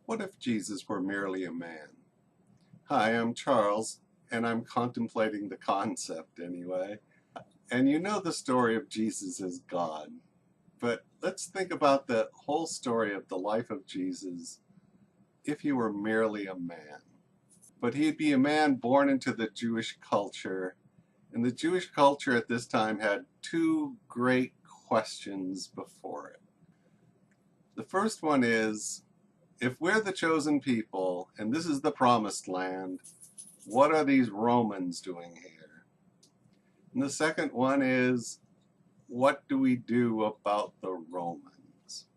What if Jesus were merely a man? Hi, I'm Charles, and I'm contemplating the concept anyway. And you know the story of Jesus as God, but let's think about the whole story of the life of Jesus if he were merely a man. But he'd be a man born into the Jewish culture, and the Jewish culture at this time had two great questions before it. The first one is, if we're the chosen people and this is the promised land, what are these Romans doing here? And the second one is, what do we do about the Romans?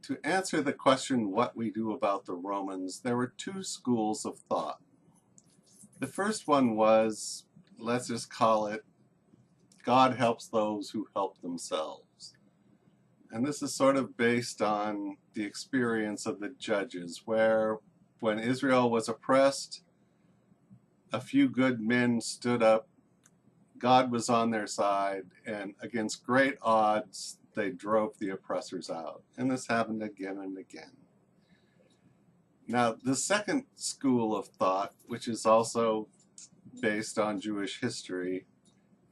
To answer the question, what we do about the Romans, there were two schools of thought. The first one was, let's just call it, God helps those who help themselves. And this is sort of based on the experience of the judges, where when Israel was oppressed, a few good men stood up, God was on their side, and against great odds, they drove the oppressors out. And this happened again and again. Now, the second school of thought, which is also based on Jewish history,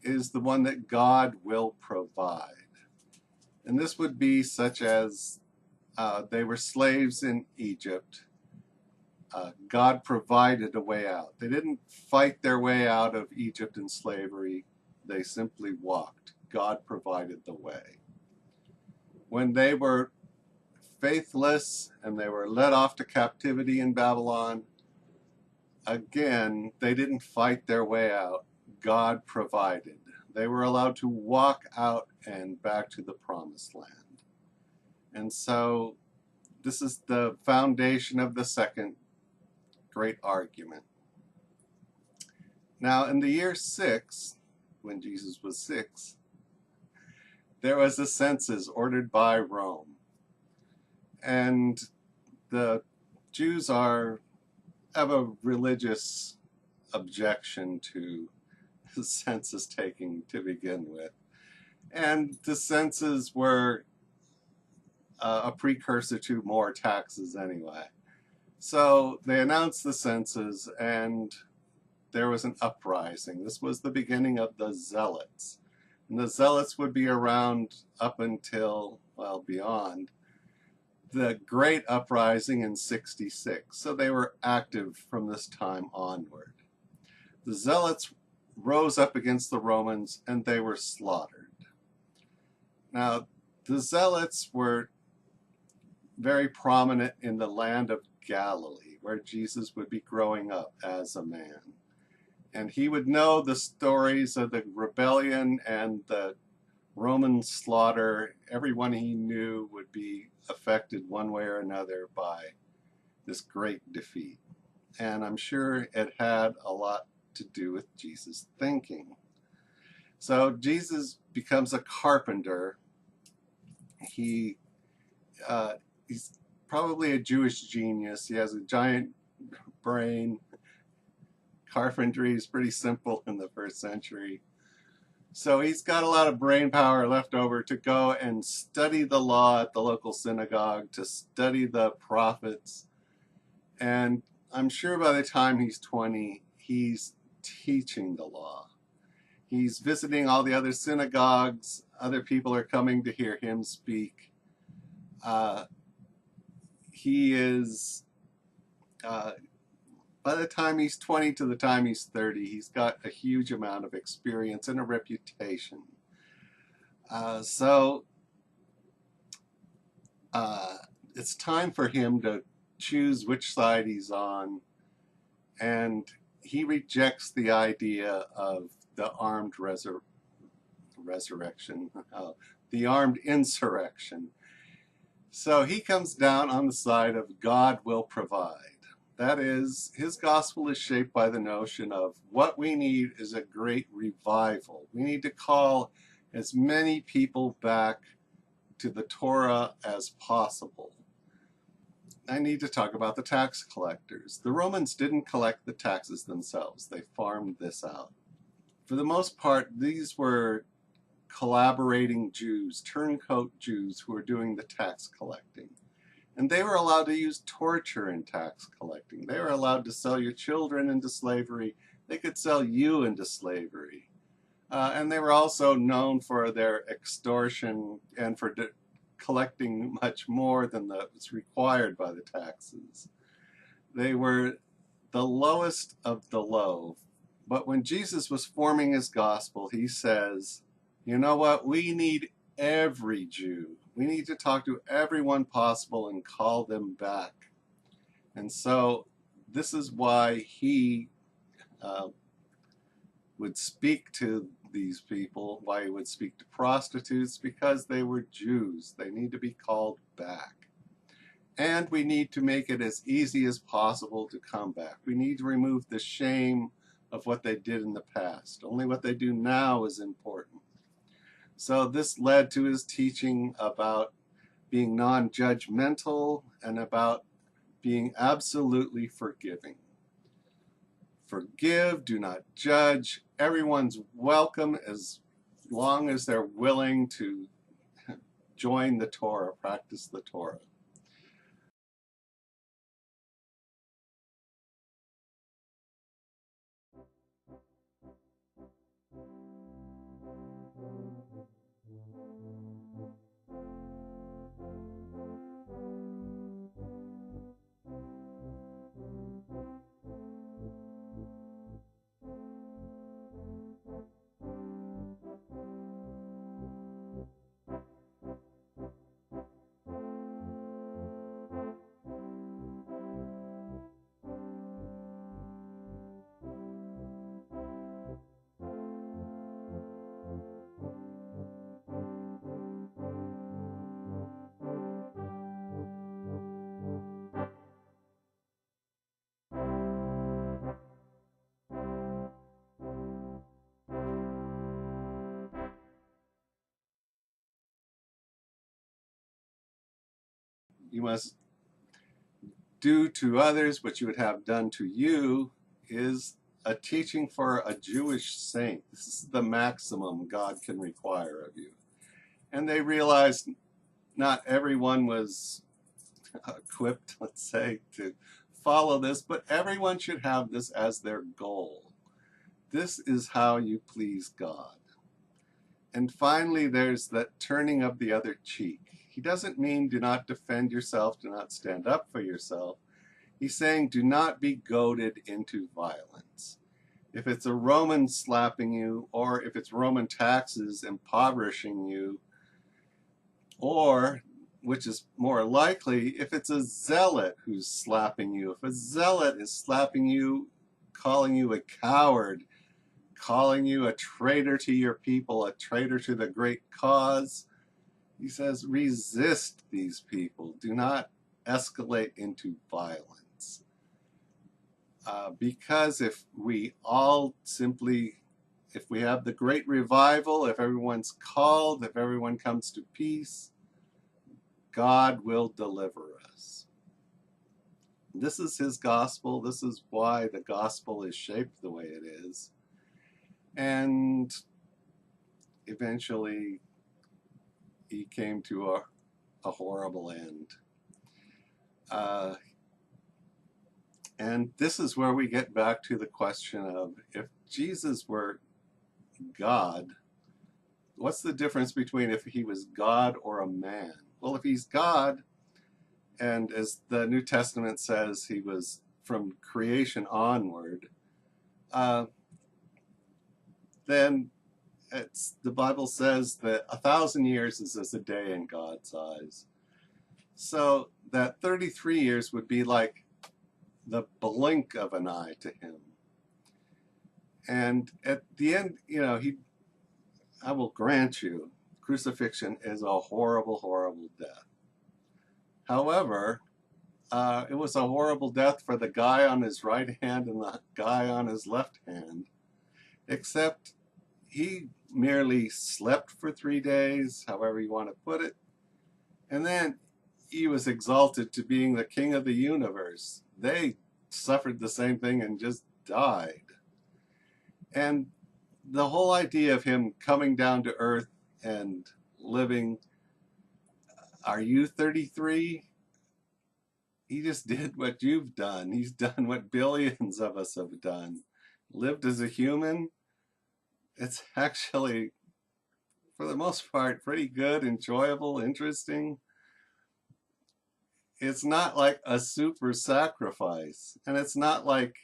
is the one that God will provide. And this would be such as they were slaves in Egypt. God provided a way out. They didn't fight their way out of Egypt and slavery. They simply walked. God provided the way. When they were faithless and they were led off to captivity in Babylon, again, they didn't fight their way out. God provided. They were allowed to walk out and back to the promised land. And so this is the foundation of the second great argument. Now, in the year 6, when Jesus was 6, there was a census ordered by Rome. And the Jews have a religious objection to the census taking to begin with. And the census were a precursor to more taxes anyway. So they announced the census, and there was an uprising. This was the beginning of the Zealots. And the Zealots would be around up until, well, beyond the Great Uprising in 66. So they were active from this time onward. The Zealots rose up against the Romans, and they were slaughtered. Now, the Zealots were very prominent in the land of Galilee, where Jesus would be growing up as a man. And he would know the stories of the rebellion and the Roman slaughter. Everyone he knew would be affected one way or another by this great defeat. And I'm sure it had a lot to do with Jesus' thinking. So Jesus becomes a carpenter. He's probably a Jewish genius. He has a giant brain. Carpentry is pretty simple in the first century. So he's got a lot of brain power left over to go and study the law at the local synagogue, to study the prophets. And I'm sure by the time he's 20, he's teaching the law. He's visiting all the other synagogues. Other people are coming to hear him speak. He is, by the time he's 20 to the time he's 30, he's got a huge amount of experience and a reputation. So it's time for him to choose which side he's on, and he rejects the idea of the armed resurrection, the armed insurrection. So he comes down on the side of God will provide. That is, his gospel is shaped by the notion of what we need is a great revival. We need to call as many people back to the Torah as possible. I need to talk about the tax collectors. The Romans didn't collect the taxes themselves. They farmed this out. For the most part, these were collaborating Jews, turncoat Jews, who were doing the tax collecting. And they were allowed to use torture in tax collecting. They were allowed to sell your children into slavery. They could sell you into slavery. And they were also known for their extortion and for collecting much more than was required by the taxes. They were the lowest of the low. But when Jesus was forming his gospel, he says, you know what? We need every Jew. We need to talk to everyone possible and call them back. And so this is why he would speak to these people, why he would speak to prostitutes, because they were Jews. They need to be called back. And we need to make it as easy as possible to come back. We need to remove the shame of what they did in the past. Only what they do now is important. So this led to his teaching about being non-judgmental and about being absolutely forgiving. Forgive, do not judge. Everyone's welcome as long as they're willing to join the Torah, practice the Torah. You must do to others what you would have done to you is a teaching for a Jewish saint. This is the maximum God can require of you. And they realized not everyone was equipped, let's say, to follow this, but everyone should have this as their goal. This is how you please God. And finally, there's that turning of the other cheek. He doesn't mean do not defend yourself, do not stand up for yourself. He's saying do not be goaded into violence. If it's a Roman slapping you, or if it's Roman taxes impoverishing you, or, which is more likely, if it's a zealot who's slapping you, if a zealot is slapping you, calling you a coward, calling you a traitor to your people, a traitor to the great cause, he says, resist these people. Do not escalate into violence. Because if we all simply, if we have the great revival, if everyone's called, if everyone comes to peace, God will deliver us. This is his gospel. This is why the gospel is shaped the way it is. And eventually he came to a horrible end. And this is where we get back to the question of, if Jesus were God, what's the difference between if he was God or a man? Well, if he's God, and as the New Testament says, he was from creation onward, then the Bible says that 1,000 years is as a day in God's eyes. So that 33 years would be like the blink of an eye to him. And at the end, you know, I will grant you, crucifixion is a horrible, horrible death. However, it was a horrible death for the guy on his right hand and the guy on his left hand, except he merely slept for 3 days, however you want to put it, and then he was exalted to being the king of the universe. They suffered the same thing and just died. And the whole idea of him coming down to earth and living, are you 33? he just did what you've done. He's done what billions of us have done. Lived as a human. It's actually, for the most part, pretty good, enjoyable, interesting. It's not like a super sacrifice, and it's not like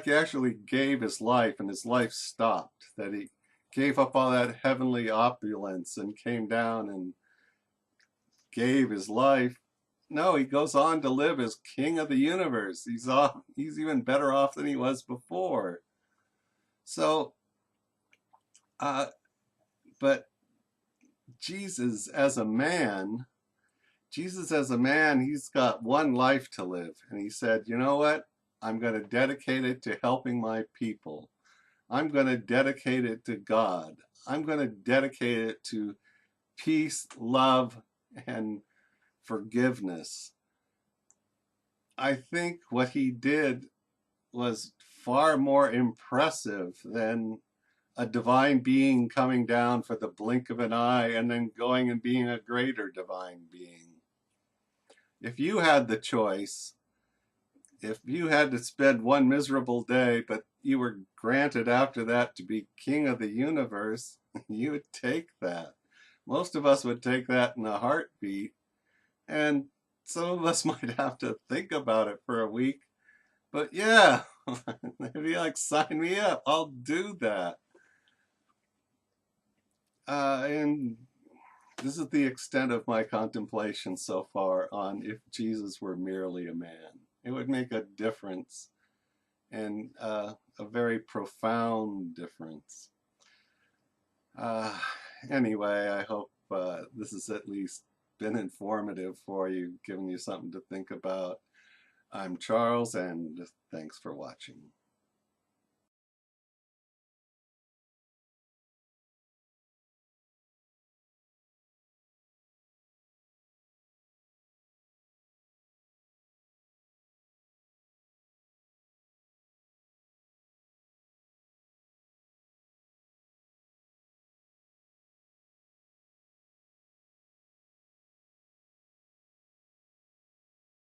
he actually gave his life and his life stopped, that he gave up all that heavenly opulence and came down and gave his life. No, he goes on to live as king of the universe. He's even better off than he was before. So, uh, but Jesus as a man, he's got one life to live. And he said, you know what? I'm going to dedicate it to helping my people. I'm going to dedicate it to God. I'm going to dedicate it to peace, love, and forgiveness. I think what he did was far more impressive than a divine being coming down for the blink of an eye and then going and being a greater divine being. If you had the choice, if you had to spend one miserable day, but you were granted after that to be king of the universe, you would take that. Most of us would take that in a heartbeat, and some of us might have to think about it for a week. But yeah, they'd be like, sign me up, I'll do that. And this is the extent of my contemplation so far on if Jesus were merely a man. It would make a difference, and a very profound difference. Uh, anyway, I hope this has at least been informative for you, giving you something to think about. I'm Charles, and thanks for watching.